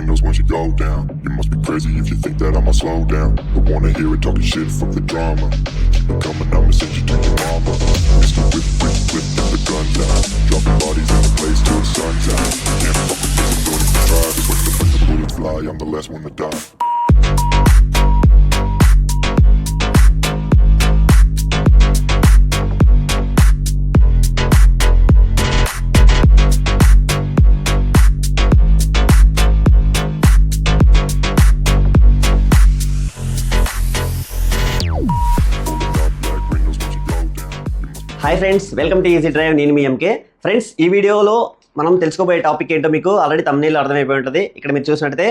knows once you go down. You must be crazy if you think that I'ma slow down. Don't wanna hear it talking shit from the drama. Keep it coming, I'ma send you to your mama. Mr. Whip, whip, whip, get the guns out. Dropping bodies in the place till the sun's out. Can't fuck with this, don't even try. Cause when the bullets fly, I'm the last one to die. Hi friends, welcome to easy drive. నేను మీ MK. Friends, ఈ వీడియోలో మనం తెలుసుకోబోయే topic ఏంటో మీకు already thumbnail అర్థమైపోయి ఉంటుంది. ఇక్కడ మీరు చూసినట్టయితే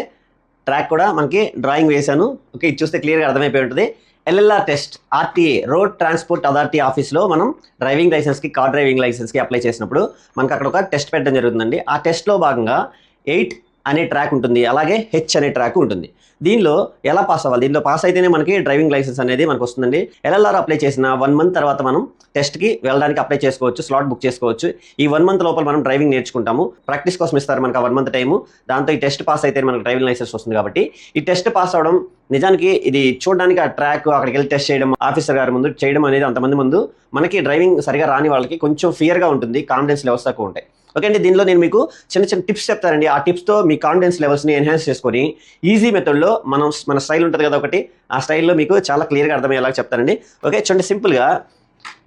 ట్రాక్ కూడా మనకి డ్రాయింగ్ వేశాను. ఓకే, ఇది చూస్తే క్లియర్గా అర్థమైపోయి ఉంటుంది. LLR test, RTA road transport authority ఆఫీస్లో మనం డ్రైవింగ్ లైసెన్స్కి, కార్ డ్రైవింగ్ లైసెన్స్కి అప్లై చేసినప్పుడు మనకు అక్కడ ఒక టెస్ట్ పెట్టడం జరుగుతుందండి. ఆ టెస్ట్లో భాగంగా 8 అనే ట్రాక్ ఉంటుంది, అలాగే H అనే ట్రాక్ ఉంటుంది. దీనిలో ఎలా పాస్ అవ్వాలి? దీనిలో పాస్ అయితేనే మనకి డ్రైవింగ్ లైసెన్స్ అనేది మనకు వస్తుందండి. LLR అప్లై చేసిన 1 మంత్ తర్వాత మనం టెస్ట్కి వెళ్ళడానికి అప్లై చేసుకోవచ్చు, స్లాట్ బుక్ చేసుకోవచ్చు. ఈ 1 మంత్ లోపల మనం డ్రైవింగ్ నేర్చుకుంటాము. ప్రాక్టీస్ కోసం ఇస్తారు మనకు 1 మంత్ టైము. దాంతో ఈ టెస్ట్ పాస్ అయితే మనకు డ్రైవింగ్ లైసెన్స్ వస్తుంది. కాబట్టి ఈ టెస్ట్ పాస్ అవడం నిజానికి ఇది చూడడానికి ఆ ట్రాక్ అక్కడికి వెళ్ళి టెస్ట్ చేయడం, ఆఫీసర్ గారి ముందు చేయడం అనేది అంతమంది ముందు మనకి డ్రైవింగ్ సరిగా రాని వాళ్ళకి కొంచెం ఫియర్గా ఉంటుంది, కాన్ఫిడెన్స్ లెవెల్స్ తక్కువ ఉంటాయి. ఓకే అండి, దీనిలో నేను మీకు చిన్న చిన్న టిప్స్ చెప్తానండి. ఆ టిప్స్తో మీ కాన్ఫిడెన్స్ లెవెల్స్ని ఎన్హాన్స్ చేసుకొని ఈజీ మెథడ్లో మన స్టైల్ ఉంటుంది కదా ఒకటి, ఆ స్టైల్లో మీకు చాలా క్లియర్గా అర్థమయ్యేలాగా చెప్తానండి. ఓకే, చూడండి, సింపుల్గా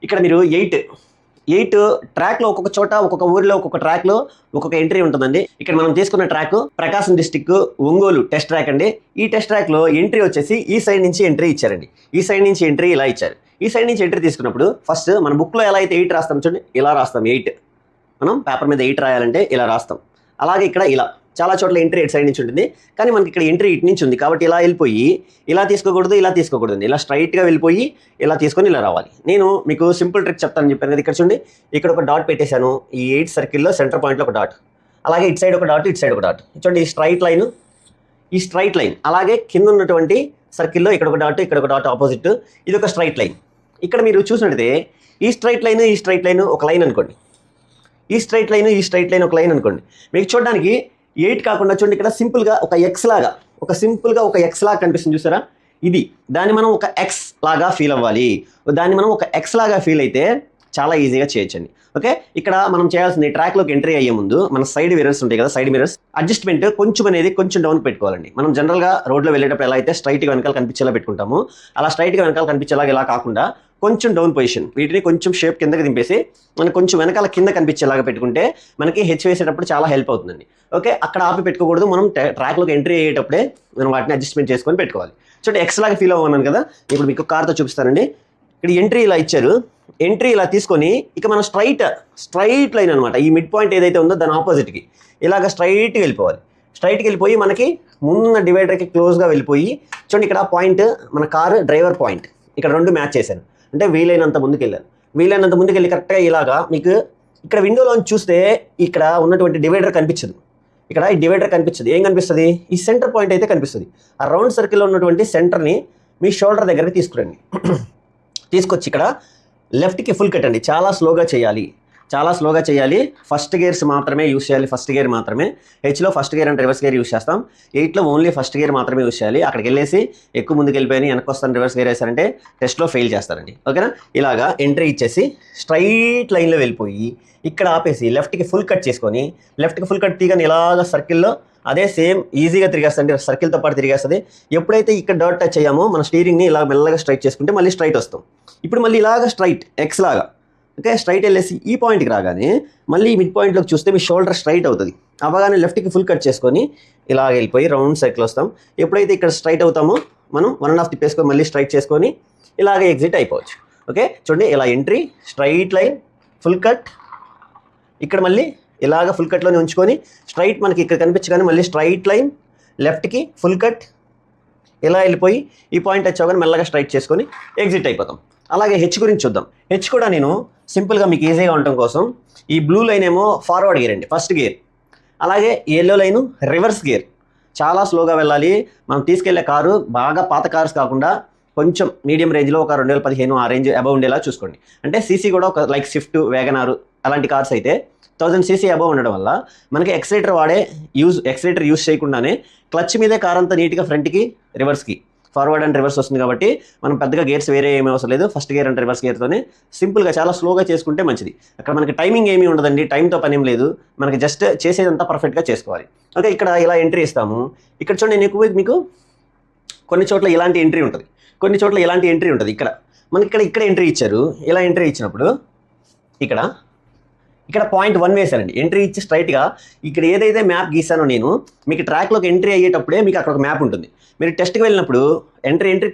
ఇక్కడ మీరు 8 ట్రాక్లో ఒక్కొక్క చోట, ఒక్కొక్క ఊరిలో, ఒక్కొక్క ట్రాక్లో ఒక్కొక్క ఎంట్రీ ఉంటుందండి. ఇక్కడ మనం తీసుకున్న ట్రాక్ ప్రకాశం డిస్టిక్ ఒంగోలు టెస్ట్ ట్రాక్ అండి. ఈ టెస్ట్ ట్రాక్లో ఎంట్రీ వచ్చేసి ఈ సైడ్ నుంచి ఎంట్రీ ఇచ్చారండి. ఈ సైడ్ నుంచి ఎంట్రీ ఇలా ఇచ్చారు. ఈ సైడ్ నుంచి ఎంట్రీ తీసుకున్నప్పుడు ఫస్ట్ మన బుక్లో ఎలా అయితే 8 రాస్తాం చూడండి, ఇలా రాస్తాం 8. మనం పేపర్ మీద 8 రాయాలంటే ఇలా రాస్తాం. అలాగే ఇక్కడ ఇలా చాలా చోట్ల ఎంట్రీ ఎటు సైడ్ నుంచి ఉంటుంది, కానీ మనకి ఇక్కడ ఎంట్రీ ఇటు నుంచి ఉంది కాబట్టి ఇలా వెళ్ళిపోయి ఇలా తీసుకోకూడదు, ఇలా తీసుకోకూడదు, ఇలా స్ట్రైట్గా వెళ్ళిపోయి ఇలా తీసుకొని ఇలా రావాలి. నేను మీకు సింపుల్ ట్రిక్ చెప్తాను చెప్పాను కదా. ఇక్కడ చూడండి, ఇక్కడ ఒక డాట్ పెట్టేశాను. ఈ 8 సర్కిల్లో సెంటర్ పాయింట్లో ఒక డాట్, అలాగే ఇటు సైడ్ ఒక డాట్, ఇటు సైడ్ ఒక డాట్. చూడండి, ఈ స్ట్రైట్ లైన్, అలాగే కింద ఉన్నటువంటి సర్కిల్లో ఇక్కడ ఒక డాట్, ఇక్కడ ఒక డాట్ ఆపోజిట్, ఇది ఒక స్ట్రైట్ లైన్. ఇక్కడ మీరు చూసినట్టయితే ఈ స్ట్రైట్ లైన్ ఒక లైన్ అనుకోండి, ఈ స్ట్రైట్ లైన్ ఒక లైన్ అనుకోండి. మీకు చూడడానికి 8 కాకుండా చూడండి, ఇక్కడ సింపుల్గా ఒక ఎక్స్ లాగా కనిపిస్తుంది చూసారా, ఇది. దాన్ని మనం ఒక ఎక్స్ లాగా ఫీల్ అవ్వాలి. దాన్ని మనం ఒక ఎక్స్ లాగా ఫీల్ అయితే చాలా ఈజీగా చేయొచ్చండి. ఓకే, ఇక్కడ మనం చేయాల్సింది ట్రాక్లోకి ఎంట్రీ అయ్యే ముందు మన సైడ్ మిర్రర్స్ ఉంటాయి కదా, సైడ్ మిర్రర్స్ అడ్జస్ట్మెంట్ కొంచెం డౌన్ పెట్టుకోవాలండి. మనం జనరల్గా రోడ్లో వెళ్ళేటప్పుడు ఎలా అయితే స్ట్రైట్గా వెనకాల కనిపించేలా పెట్టుకుంటాము, అలా స్ట్రైట్గా వెనకాల కనిపించేలాగా ఇలా కాకుండా కొంచెం డౌన్ పొజిషన్, వీటిని కొంచెం షేప్ కిందకి దింపేసి మనకు కొంచెం వెనకాల కింద కనిపించేలాగా పెట్టుకుంటే మనకి హెచ్ వేసేటప్పుడు చాలా హెల్ప్ అవుతుందండి. ఓకే, అక్కడ ఆపి పెట్టుకోకూడదు. మనం ట్రాక్లోకి ఎంట్రీ అయ్యేటప్పుడే మనం వాటిని అడ్జస్ట్మెంట్ చేసుకొని పెట్టుకోవాలి. చూడండి, ఎక్స్ లాగా ఫీల్ అవ్వన్నాను కదా. ఇప్పుడు మీకు కార్తో చూపిస్తానండి. ఇక్కడ ఎంట్రీ ఇలా ఇచ్చారు. ఎంట్రీ ఇలా తీసుకొని ఇక మనం స్ట్రైట్ లైన్ అనమాట, ఈ మిడ్ పాయింట్ ఏదైతే ఉందో దాని ఆపోజిట్కి ఇలాగ స్ట్రైట్గా వెళ్ళిపోయి మనకి ముందున్న డివైడర్కి క్లోజ్గా వెళ్ళిపోయి చూడండి, ఇక్కడ పాయింట్ మన కారు డ్రైవర్ పాయింట్, ఇక్కడ 2 మ్యాచ్ చేశాను. అంటే వీలైనంత ముందుకు వెళ్ళి కరెక్ట్గా ఇలాగా మీకు ఇక్కడ విండోలోంచి చూస్తే ఇక్కడ ఉన్నటువంటి డివైడర్ కనిపించదు. ఇక్కడ ఈ డివైడర్ కనిపించదు. ఏం కనిపిస్తుంది? ఈ సెంటర్ పాయింట్ అయితే కనిపిస్తుంది. ఆ రౌండ్ సర్కిల్లో ఉన్నటువంటి సెంటర్ని మీ షోల్డర్ దగ్గరికి తీసుకురండి. తీసుకొచ్చి ఇక్కడ లెఫ్ట్కి ఫుల్ కట్ అండి. చాలా స్లోగా చేయాలి. ఫస్ట్ గేర్స్ మాత్రమే యూస్ చేయాలి. ఫస్ట్ గేర్ మాత్రమే. హెచ్లో first gear and reverse gear use చేస్తాం. 8లో ఓన్లీ ఫస్ట్ గేర్ మాత్రమే యూస్ చేయాలి. అక్కడికి వెళ్ళేసి ఎక్కువ ముందుకు వెళ్ళిపోయి వెనక్కి వస్తాను రివర్స్ గేర్ వేసారంటే టెస్ట్లో ఫెయిల్ చేస్తారండి. ఓకేనా? ఇలాగా ఎంట్రీ ఇచ్చేసి స్ట్రైట్ లైన్లో వెళ్ళిపోయి ఇక్కడ ఆపేసి లెఫ్ట్కి ఫుల్ కట్ చేసుకొని, లెఫ్ట్కి ఫుల్ కట్ తీయగానే ఇలాగ సర్కిల్లో అదే సేమ్ ఈజీగా తిరిగేస్తుంది, సర్కిల్తో పాటు తిరిగేస్తుంది. ఎప్పుడైతే ఇక్కడ డాట్ టచ్ అయ్యామో మన స్టీరింగ్ని ఇలా మెల్లగా స్ట్రైట్ చేసుకుంటే మళ్ళీ స్ట్రైట్ వస్తాం. ఇప్పుడు మళ్ళీ ఇలాగ స్ట్రైట్ ఎక్స్ లాగా, ఓకే, స్ట్రైట్ వెళ్ళేసి ఈ పాయింట్కి రాగానే మళ్ళీ మిడ్ పాయింట్లోకి చూస్తే మీ షోల్డర్ స్ట్రైట్ అవుతుంది. అవగానే లెఫ్ట్కి ఫుల్ కట్ చేసుకొని ఇలా వెళ్ళిపోయి రౌండ్ సర్కిల్ వస్తాం. ఎప్పుడైతే ఇక్కడ స్ట్రైట్ అవుతామో మనం 1.5 తిప్పేసుకొని మళ్ళీ స్ట్రైట్ చేసుకొని ఇలాగే ఎగ్జిట్ అయిపోవచ్చు. ఓకే, చూడండి, ఇలా entry, straight line, full cut, ఇక్కడ మళ్ళీ ఇలాగ ఫుల్ కట్లోనే ఉంచుకొని స్ట్రైట్ మనకి ఇక్కడ కనిపించగానే మళ్ళీ స్ట్రైట్ లైన్, లెఫ్ట్కి ఫుల్ కట్, ఇలా వెళ్ళిపోయి ఈ పాయింట్ టచ్ అవ్వగానే మెల్లగా స్ట్రైట్ చేసుకొని ఎగ్జిట్ అయిపోతాం. అలాగే హెచ్ గురించి చూద్దాం. హెచ్ కూడా నేను సింపుల్గా మీకు ఈజీగా ఉండటం కోసం ఈ బ్లూ లైన్ ఏమో ఫార్వర్డ్ గేర్ అండి, ఫస్ట్ గేర్. అలాగే ఎల్లో లైను రివర్స్ గేర్. చాలా స్లోగా వెళ్ళాలి. మనం తీసుకెళ్లే కారు బాగా పాత కార్స్ కాకుండా కొంచెం మీడియం రేంజ్లో ఒక 2015 ఆ రేంజ్ అబవ్ ఉండేలా చూసుకోండి. అంటే సీసీ కూడా ఒక లైక్ స్విఫ్ట్, వ్యాగనార్ అలాంటి కార్స్ అయితే 1000cc అబవ్ ఉండడం వల్ల మనకి ఎక్సలేటర్ యూజ్ చేయకుండానే క్లచ్ మీదే కార్ అంతా నీట్గా ఫ్రంట్కి రివర్స్కి ఫార్వర్డ్ అండ్ రివర్స్ వస్తుంది కాబట్టి మనం పెద్దగా గేర్స్ వేరే ఏమీ అవసరం లేదు. ఫస్ట్ గేర్ అండ్ రివర్స్ గేర్తోనే సింపుల్గా చాలా స్లోగా చేసుకుంటే మంచిది. అక్కడ మనకి టైమింగ్ ఏమీ ఉండదండి, టైంతో పని ఏం లేదు, మనకి జస్ట్ చేసేదంతా పర్ఫెక్ట్గా చేసుకోవాలి. ఓకే, ఇక్కడ ఇలా ఎంట్రీ ఇస్తాము. ఇక్కడ చూడండి మీకు కొన్ని చోట్ల ఇలాంటి ఎంట్రీ ఉంటుంది, కొన్ని చోట్ల ఇలాంటి ఎంట్రీ ఉంటుంది. మనకి ఇక్కడ ఎంట్రీ ఇచ్చారు. ఇలా ఎంట్రీ ఇచ్చినప్పుడు ఇక్కడ 0.1 వేశానండి. ఎంట్రీ ఇచ్చి స్ట్రైట్గా ఇక్కడ ఏదైతే మ్యాప్ గీసానో నేను మీకు ట్రాక్లోకి ఎంట్రీ అయ్యేటప్పుడే మీకు అక్కడ ఒక మ్యాప్ ఉంటుంది. మీరు టెస్ట్కి వెళ్ళినప్పుడు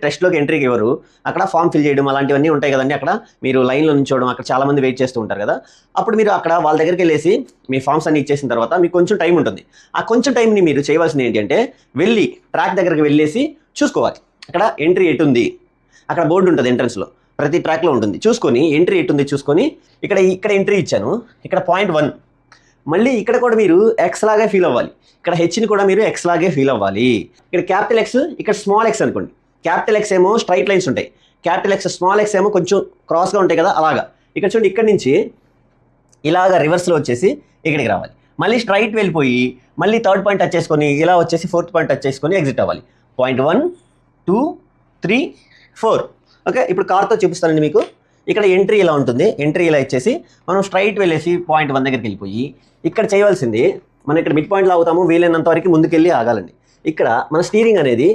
టెస్ట్లోకి ఎంట్రీకి ఇవ్వరు, అక్కడ ఫామ్ ఫిల్ చేయడం అలాంటివన్నీ ఉంటాయి కదండి. అక్కడ మీరు లైన్లో నుంచోవడం, అక్కడ చాలామంది వెయిట్ చేస్తూ ఉంటారు కదా. అప్పుడు మీరు అక్కడ వాళ్ళ దగ్గరికి వెళ్ళేసి మీ ఫామ్స్ అన్ని ఇచ్చేసిన తర్వాత మీకు కొంచెం టైం ఉంటుంది. ఆ కొంచెం టైంని మీరు చేయవలసింది ఏంటి అంటే వెళ్ళి ట్రాక్ దగ్గరికి వెళ్ళేసి చూసుకోవాలి అక్కడ ఎంట్రీ ఎటుంది. అక్కడ బోర్డు ఉంటుంది ఎంట్రన్స్లో, ప్రతి ట్రాక్లో ఉంటుంది. చూసుకొని ఎంట్రీ ఎటుంది చూసుకొని ఇక్కడ ఎంట్రీ ఇచ్చాను. ఇక్కడ 0.1 మళ్ళీ ఇక్కడ కూడా మీరు ఎక్స్ లాగే ఫీల్ అవ్వాలి. ఇక్కడ హెచ్ని కూడా మీరు ఎక్స్ లాగే ఫీల్ అవ్వాలి. ఇక్కడ క్యాపిటల్ ఎక్స్, ఇక్కడ స్మాల్ ఎక్స్ అనుకోండి. క్యాపిటల్ ఎక్స్ ఏమో స్ట్రైట్ లైన్స్ ఉంటాయి, క్యాపిటల్ ఎక్స్ స్మాల్ ఎక్స్ ఏమో కొంచెం క్రాస్గా ఉంటాయి కదా, అలాగా. ఇక్కడ చూడండి, ఇక్కడ నుంచి ఇలాగ రివర్స్లో వచ్చేసి ఇక్కడికి రావాలి. మళ్ళీ స్ట్రైట్ వెళ్ళిపోయి మళ్ళీ థర్డ్ పాయింట్ టచ్ చేసుకొని ఇలా వచ్చేసి ఫోర్త్ పాయింట్ టచ్ చేసుకొని ఎగ్జిట్ అవ్వాలి. 0.1 2 3 4. ఓకే, ఇప్పుడు కార్తో చూపిస్తానండి మీకు. ఇక్కడ ఎంట్రీ ఇలా ఉంటుంది. ఎంట్రీ ఇలా ఇచ్చేసి మనం స్ట్రైట్ వెళ్ళేసి 0.1 దగ్గరికి వెళ్ళిపోయి ఇక్కడ చేయవలసింది మనం ఇక్కడ మిడ్ పాయింట్లో ఆగుతాము, వీలైనంత వరకు ముందుకెళ్ళి ఆగాలండి. ఇక్కడ మన స్టీరింగ్ అనేది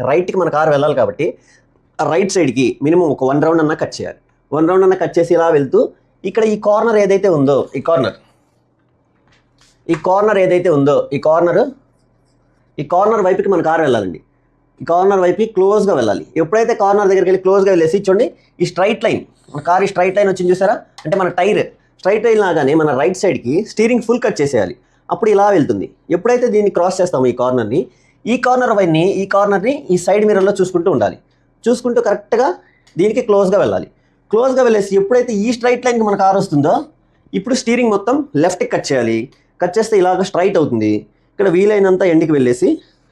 రైట్కి మన కారు వెళ్ళాలి కాబట్టి రైట్ సైడ్కి మినిమం ఒక 1 రౌండ్ అన్నా కట్ చేయాలి. 1 రౌండ్ అన్నా కట్ చేసి ఇలా వెళ్తూ ఇక్కడ ఈ కార్నర్ ఏదైతే ఉందో ఈ కార్నర్ వైపుకి మన కారు వెళ్ళాలండి. ఈ కార్నర్ వైపు క్లోజ్గా వెళ్ళాలి. ఎప్పుడైతే కార్నర్ దగ్గరికి వెళ్ళి క్లోజ్గా వెళ్ళేసి చూడండి, ఈ స్ట్రైట్ లైన్ మన కార్ ఈ స్ట్రైట్ లైన్ వచ్చింది చూసారా, అంటే మన టైర్ స్ట్రైట్ లైన్ లాగానే మన రైట్ సైడ్కి స్టీరింగ్ ఫుల్ కట్ చేసేయాలి. అప్పుడు ఇలా వెళ్తుంది. ఎప్పుడైతే దీన్ని క్రాస్ చేస్తామో ఈ కార్నర్ని ఈ సైడ్ మిర్రర్లో చూసుకుంటూ ఉండాలి. చూసుకుంటూ కరెక్ట్గా దీనికి క్లోజ్గా వెళ్ళాలి. క్లోజ్గా వెళ్ళేసి ఎప్పుడైతే ఈ స్ట్రైట్ లైన్కి మన కార్ వస్తుందో ఇప్పుడు స్టీరింగ్ మొత్తం లెఫ్ట్కి కట్ చేయాలి. కట్ చేస్తే ఇలాగ స్ట్రైట్ అవుతుంది. ఇక్కడ వీలైనంత ఎండ్కి వెళ్ళేసి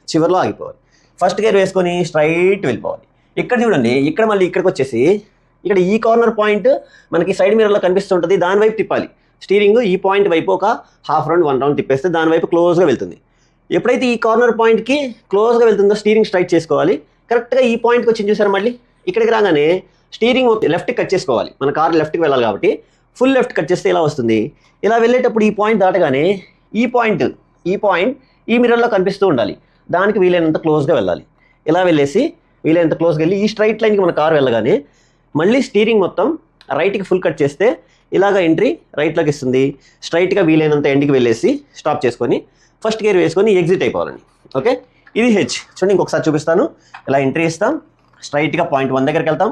చివరిలో ఆగిపోవాలి. ఫస్ట్ గేర్ వేసుకొని స్ట్రైట్ వెళ్ళిపోవాలి. ఇక్కడ చూడండి, ఇక్కడ మళ్ళీ ఇక్కడికి వచ్చేసి ఇక్కడ ఈ కార్నర్ పాయింట్ మనకి సైడ్ మిర్రర్లో కనిపిస్తుంటుంది, దాని వైపు తిప్పాలి. స్టీరింగ్ ఈ పాయింట్ వైపు ఒక హాఫ్ రౌండ్ 1 రౌండ్ తిప్పేస్తే దాని వైపు క్లోజ్గా వెళ్తుంది. ఎప్పుడైతే ఈ కార్నర్ పాయింట్కి క్లోజ్గా వెళ్తుందో స్టీరింగ్ స్ట్రైట్ చేసుకోవాలి. కరెక్ట్గా ఈ పాయింట్కి వచ్చింది చూసారు, మళ్ళీ ఇక్కడికి రాగానే స్టీరింగ్ లెఫ్ట్కి కట్ చేసుకోవాలి. మన కార్ లెఫ్ట్కి వెళ్ళాలి కాబట్టి ఫుల్ లెఫ్ట్ కట్ చేస్తే ఇలా వస్తుంది. ఇలా వెళ్ళేటప్పుడు ఈ పాయింట్ దాటగానే ఈ పాయింట్ ఈ మిర్రర్లో కనిపిస్తూ ఉండాలి. దానికి వీలైనంత క్లోజ్గా వెళ్ళాలి. ఇలా వెళ్ళేసి వీలైనంత క్లోజ్గా వెళ్ళి ఈ స్ట్రైట్ లైన్కి మన కారు వెళ్ళగానే మళ్ళీ స్టీరింగ్ మొత్తం రైట్కి ఫుల్ కట్ చేస్తే ఇలాగ ఎంట్రీ రైట్లోకి ఇస్తుంది. స్ట్రైట్గా వీలైనంత ఎండ్కి వెళ్ళేసి స్టాప్ చేసుకొని ఫస్ట్ గేర్ వేసుకొని ఎగ్జిట్ అయిపోవాలండి. ఓకే, ఇది హెచ్. చూడండి, ఇంకొకసారి చూపిస్తాను. ఇలా ఎంట్రీ ఇస్తాం, స్ట్రైట్గా 0.1 దగ్గరికి వెళ్తాం,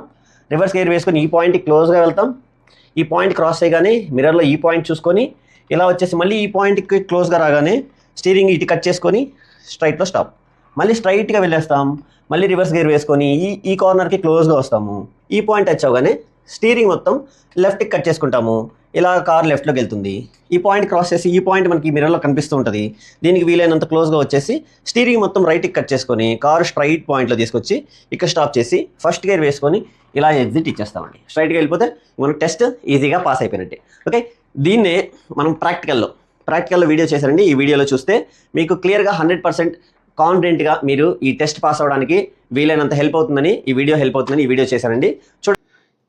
రివర్స్ గేర్ వేసుకొని ఈ పాయింట్కి క్లోజ్గా వెళ్తాం. ఈ పాయింట్ క్రాస్ చేయగానే మిర్రర్లో ఈ పాయింట్ చూసుకొని ఇలా వచ్చేసి మళ్ళీ ఈ పాయింట్కి క్లోజ్గా రాగానే స్టీరింగ్ ఇటు కట్ చేసుకొని స్ట్రైట్లో స్టాప్. మళ్ళీ స్ట్రైట్గా వెళ్ళేస్తాం, మళ్ళీ రివర్స్ గేర్ వేసుకొని ఈ కార్నర్కి క్లోజ్గా వస్తాము. ఈ పాయింట్ టచ్ అవగానే స్టీరింగ్ మొత్తం లెఫ్ట్కి కట్ చేసుకుంటాము. ఇలా కార్ లెఫ్ట్లోకి వెళ్తుంది. ఈ పాయింట్ క్రాస్ చేసి ఈ పాయింట్ మనకి మిర్రర్లో కనిపిస్తూ ఉంటుంది. దీనికి వీలైనంత క్లోజ్గా వచ్చేసి స్టీరింగ్ మొత్తం రైట్కి కట్ చేసుకొని కారు స్ట్రైట్ పాయింట్లో తీసుకొచ్చి ఇక్కడ స్టాప్ చేసి ఫస్ట్ గేర్ వేసుకొని ఇలా ఎగ్జిట్ ఇచ్చేస్తామండి. స్ట్రైట్గా వెళ్ళిపోతే మనకు టెస్ట్ ఈజీగా పాస్ అయిపోయినట్టే. ఓకే, దీన్నే మనం ప్రాక్టికల్లో వీడియో చేశారండి. ఈ వీడియోలో చూస్తే మీకు క్లియర్గా 100% కాన్ఫిడెంట్గా మీరు ఈ టెస్ట్ పాస్ అవ్వడానికి వీలైనంత హెల్ప్ అవుతుందని ఈ వీడియో చేశానండి. చూడండి,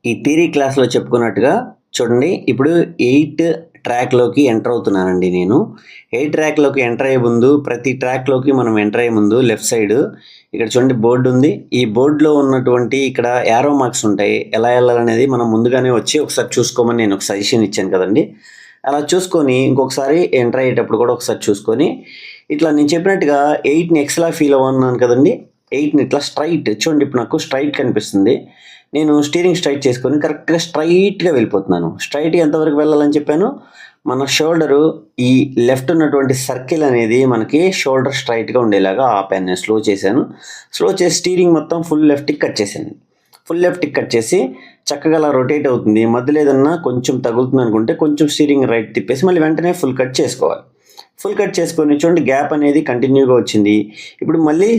ఈ థియరీ క్లాస్లో చెప్పుకున్నట్టుగా చూడండి, ఇప్పుడు 8 ట్రాక్లోకి ఎంటర్ అవుతున్నానండి. నేను 8 ట్రాక్లోకి ఎంటర్ అయ్యే ముందు ప్రతి ట్రాక్లోకి మనం ఎంటర్ అయ్యే ముందు లెఫ్ట్ సైడ్ ఇక్కడ చూడండి బోర్డు ఉంది. ఈ బోర్డులో ఉన్నటువంటి ఇక్కడ యారో మార్క్స్ ఉంటాయి. ఎలా వెళ్ళాలనేది మనం ముందుగానే వచ్చి ఒకసారి చూసుకోమని నేను ఒక సజెషన్ ఇచ్చాను కదండి. అలా చూసుకొని ఇంకొకసారి ఎంటర్ అయ్యేటప్పుడు కూడా ఒకసారి చూసుకొని ఇట్లా నేను చెప్పినట్టుగా 8ని ఎక్స్లా ఫీల్ అవ్వన్నాను కదండి. 8ని ఇట్లా స్ట్రైట్ చూడండి, ఇప్పుడు నాకు స్ట్రైట్ కనిపిస్తుంది. నేను స్టీరింగ్ స్ట్రైట్ చేసుకొని కరెక్ట్గా స్ట్రైట్గా వెళ్ళిపోతున్నాను. స్ట్రైట్గా ఎంతవరకు వెళ్ళాలని చెప్పాను, మన షోల్డరు ఈ లెఫ్ట్ ఉన్నటువంటి సర్కిల్ అనేది మనకి షోల్డర్ స్ట్రైట్గా ఉండేలాగా ఆపాను. నేను స్లో చేసి స్టీరింగ్ మొత్తం ఫుల్ లెఫ్ట్కి కట్ చేశాను. ఫుల్ లెఫ్ట్కి కట్ చేసి చక్కగా అలా రొటేట్ అవుతుంది. మధ్యలో ఏదన్నా కొంచెం తగులుతుంది అనుకుంటే కొంచెం స్టీరింగ్ రైట్ తిప్పేసి మళ్ళీ వెంటనే ఫుల్ కట్ చేసుకోవాలి. ఫుల్ కట్ చేసుకొని చూడండి గ్యాప్ అనేది కంటిన్యూగా వచ్చింది. ఇప్పుడు మళ్ళీ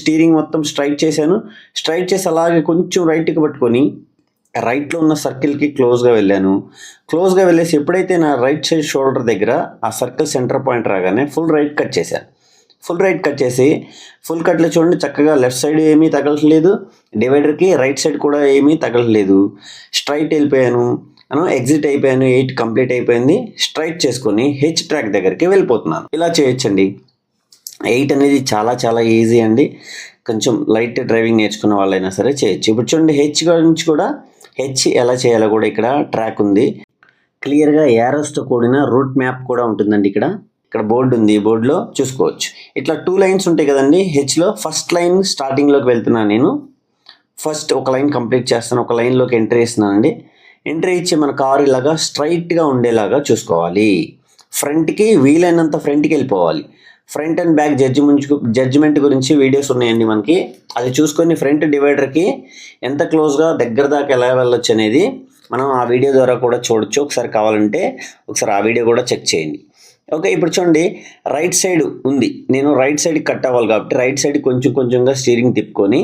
స్టీరింగ్ మొత్తం స్ట్రైట్ చేశాను. స్ట్రైట్ చేసి అలాగే కొంచెం రైట్కి పట్టుకొని రైట్లో ఉన్న సర్కిల్కి క్లోజ్గా వెళ్ళేసి ఎప్పుడైతే నా రైట్ సైడ్ షోల్డర్ దగ్గర ఆ సర్కిల్ సెంటర్ పాయింట్ రాగానే ఫుల్ రైట్ కట్ చేసి ఫుల్ కట్లో చూడండి చక్కగా లెఫ్ట్ సైడ్ ఏమీ తగలట్లేదు, డివైడర్కి రైట్ సైడ్ కూడా ఏమీ తగలట్లేదు. స్ట్రైట్ వెళ్ళిపోయాను, ఎగ్జిట్ అయిపోయాను, 8 కంప్లీట్ అయిపోయింది. స్ట్రైట్ చేసుకొని హెచ్ ట్రాక్ దగ్గరికి వెళ్ళిపోతున్నాను. ఇలా చేయొచ్చండి. 8 అనేది చాలా చాలా ఈజీ అండి. కొంచెం లైట్ డ్రైవింగ్ నేర్చుకున్న వాళ్ళైనా సరే చేయొచ్చు. ఇప్పుడు చూడండి హెచ్ గురించి కూడా హెచ్ ఎలా చేయాలో కూడా ఇక్కడ ట్రాక్ ఉంది. క్లియర్గా యారోస్తో కూడిన రూట్ మ్యాప్ కూడా ఉంటుందండి. ఇక్కడ బోర్డు ఉంది, బోర్డులో చూసుకోవచ్చు. ఇట్లా 2 లైన్స్ ఉంటాయి కదండి హెచ్లో. ఫస్ట్ లైన్ స్టార్టింగ్లోకి వెళ్తున్నాను నేను. ఫస్ట్ ఒక లైన్ కంప్లీట్ చేస్తాను, ఒక లైన్లోకి ఎంట్రీ ఇస్తున్నానండి. ఎంట్రీ ఇచ్చి మన కారు ఇలాగా స్ట్రైట్గా ఉండేలాగా చూసుకోవాలి. ఫ్రంట్కి వీలైనంత ఫ్రంట్కి వెళ్ళిపోవాలి. ఫ్రంట్ అండ్ బ్యాక్ జడ్జిమెంట్ గురించి వీడియోస్ ఉన్నాయండి మనకి. అది చూసుకొని ఫ్రంట్ డివైడర్కి ఎంత క్లోజ్గా దగ్గర దాకా ఎలా వెళ్ళొచ్చు అనేది మనం ఆ వీడియో ద్వారా కూడా చూడొచ్చు. ఒకసారి కావాలంటే ఒకసారి ఆ వీడియో కూడా చెక్ చేయండి. ఓకే, ఇప్పుడు చూడండి రైట్ సైడ్ ఉంది. నేను రైట్ సైడ్కి కట్ అవ్వాలి కాబట్టి రైట్ సైడ్ కొంచెంగా స్టీరింగ్ తిప్పుకొని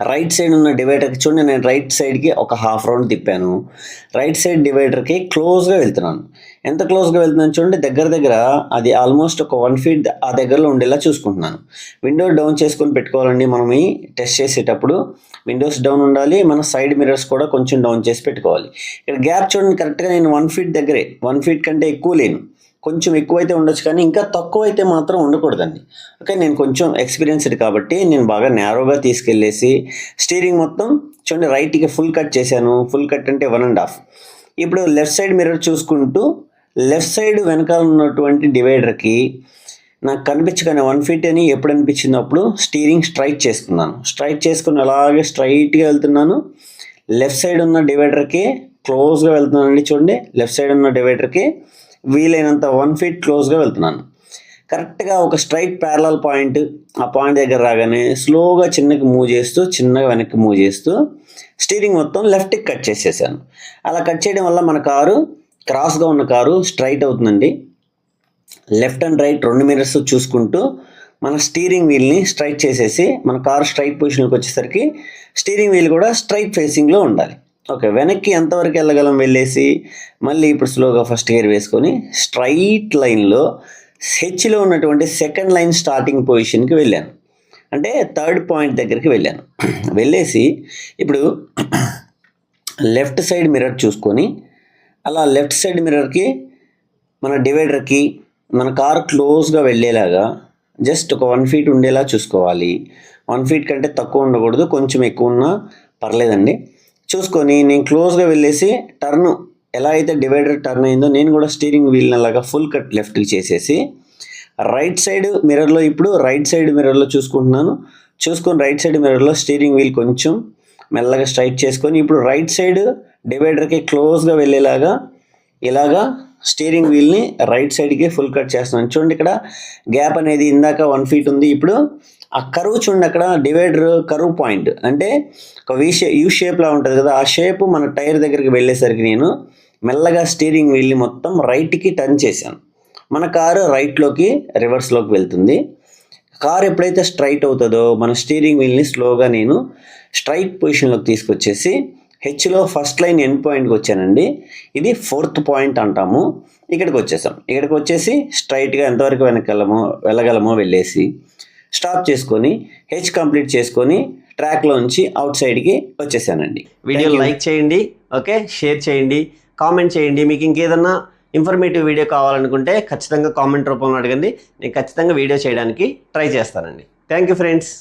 రైట్ సైడ్ ఉన్న డివైడర్కి చూడండి నేను రైట్ సైడ్కి ఒక హాఫ్ రౌండ్ తిప్పాను. రైట్ సైడ్ డివైడర్కి క్లోజ్గా వెళ్తున్నాను. ఎంత క్లోజ్గా వెళ్తున్నాను చూడండి, దగ్గర అది ఆల్మోస్ట్ ఒక 1 feet ఆ దగ్గరలో ఉండేలా చూసుకుంటున్నాను. విండో డౌన్ చేసుకొని పెట్టుకోవాలండి. మనం ఈ టెస్ట్ చేసేటప్పుడు విండోస్ డౌన్ ఉండాలి, మన సైడ్ మిర్రర్స్ కూడా కొంచెం డౌన్ చేసి పెట్టుకోవాలి. ఇక్కడ గ్యాప్ చూడండి కరెక్ట్గా నేను 1 feet దగ్గరే, 1 feet కంటే ఎక్కువ లేను. కొంచెం ఎక్కువైతే ఉండొచ్చు కానీ ఇంకా తక్కువ అయితే మాత్రం ఉండకూడదండి. ఓకే, నేను కొంచెం ఎక్స్పీరియన్స్డ్ కాబట్టి నేను బాగా నేరోగా తీసుకెళ్ళేసి స్టీరింగ్ మొత్తం చూడండి రైట్కి ఫుల్ కట్ చేశాను. ఫుల్ కట్ అంటే 1.5. ఇప్పుడు లెఫ్ట్ సైడ్ మిర్రర్ చూసుకుంటూ లెఫ్ట్ సైడ్ వెనకాల ఉన్నటువంటి డివైడర్కి నాకు కనిపించగానే 1 feet అని ఎప్పుడు అనిపించింది అప్పుడు స్టీరింగ్ స్ట్రైట్ చేసుకున్నాను. స్ట్రైట్ చేసుకుని అలాగే స్ట్రైట్గా వెళ్తున్నాను. లెఫ్ట్ సైడ్ ఉన్న డివైడర్కి క్లోజ్గా వెళ్తున్నానండి. చూడండి లెఫ్ట్ సైడ్ ఉన్న డివైడర్కి వీలైనంత 1 feet క్లోజ్గా వెళ్తున్నాను. కరెక్ట్గా ఒక స్ట్రైట్ ప్యారలల్ పాయింట్, ఆ పాయింట్ దగ్గర రాగానే స్లోగా చిన్నగా వెనక్కి మూవ్ చేస్తూ స్టీరింగ్ మొత్తం లెఫ్ట్కి కట్ చేసేసాను. అలా కట్ చేయడం వల్ల మన కారు క్రాస్గా ఉన్న కారు స్ట్రైట్ అవుతుందండి. లెఫ్ట్ అండ్ రైట్ 2 మిర్రర్స్ చూసుకుంటూ మన స్టీరింగ్ వీల్ని స్ట్రైట్ చేసేసి మన కారు స్ట్రైట్ పొజిషన్కి వచ్చేసరికి స్టీరింగ్ వీల్ కూడా స్ట్రైట్ ఫేసింగ్లో ఉండాలి. ఓకే, వెనక్కి ఎంతవరకు వెళ్ళగలం వెళ్ళేసి మళ్ళీ ఇప్పుడు స్లోగా ఫస్ట్ గేర్ వేసుకొని స్ట్రైట్ లైన్లో హెచ్లో ఉన్నటువంటి సెకండ్ లైన్ స్టార్టింగ్ పొజిషన్కి వెళ్ళాను. అంటే 3rd పాయింట్ దగ్గరికి వెళ్ళేసి ఇప్పుడు లెఫ్ట్ సైడ్ మిర్రర్ చూసుకొని అలా లెఫ్ట్ సైడ్ మిర్రర్కి మన డివైడర్కి మన కారు క్లోజ్గా వెళ్ళేలాగా జస్ట్ ఒక 1 feet ఉండేలా చూసుకోవాలి. 1 feet కంటే తక్కువ ఉండకూడదు, కొంచెం ఎక్కువ ఉన్నా పర్లేదండి. చూసుకొని నేను క్లోజ్గా వెళ్ళేసి టర్న్ ఎలా అయితే డివైడర్ టర్న్ అయిందో నేను కూడా స్టీరింగ్ వీల్ని అలాగా ఫుల్ కట్ లెఫ్ట్కి చేసేసి రైట్ సైడ్ మిర్రర్లో ఇప్పుడు రైట్ సైడ్ మిర్రర్లో చూసుకొని రైట్ సైడ్ మిర్రర్లో స్టీరింగ్ వీల్ కొంచెం మెల్లగా స్ట్రైట్ చేసుకొని ఇప్పుడు రైట్ సైడ్ డివైడర్కి క్లోజ్గా వెళ్ళేలాగా ఇలాగా స్టీరింగ్ వీల్ని రైట్ సైడ్కి ఫుల్ కట్ చేస్తున్నాను. చూడండి ఇక్కడ గ్యాప్ అనేది ఇందాక 1 feet ఉంది. ఇప్పుడు ఆ కరువు చూడండి, అక్కడ డివైడర్ కరువు పాయింట్ అంటే ఒక యూ షేప్లా ఉంటుంది కదా, ఆ షేప్ మన టైర్ దగ్గరికి వెళ్ళేసరికి నేను మెల్లగా స్టీరింగ్ వీల్ని మొత్తం రైట్కి టర్న్ చేశాను. మన కారు రైట్లోకి రివర్స్లోకి వెళ్తుంది. కారు ఎప్పుడైతే స్ట్రైట్ అవుతుందో మన స్టీరింగ్ వీల్ని స్లోగా నేను స్ట్రైట్ పొజిషన్లోకి తీసుకొచ్చేసి హెచ్లో ఫస్ట్ లైన్ ఎండ్ పాయింట్కి వచ్చానండి. ఇది 4th పాయింట్ అంటాము. ఇక్కడికి వచ్చేసి స్ట్రైట్గా ఎంతవరకు వెళ్ళగలమో వెళ్ళేసి స్టాప్ చేసుకొని హెచ్ కంప్లీట్ చేసుకొని ట్రాక్లోంచి అవుట్ సైడ్కి వచ్చేసానండి. వీడియో లైక్ చేయండి, ఓకే, షేర్ చేయండి, కామెంట్ చేయండి. మీకు ఇంకేదన్నా ఇన్ఫర్మేటివ్ వీడియో కావాలనుకుంటే ఖచ్చితంగా కామెంట్ రూపంలో అడగండి. నేను ఖచ్చితంగా వీడియో చేయడానికి ట్రై చేస్తానండి. Thank you friends.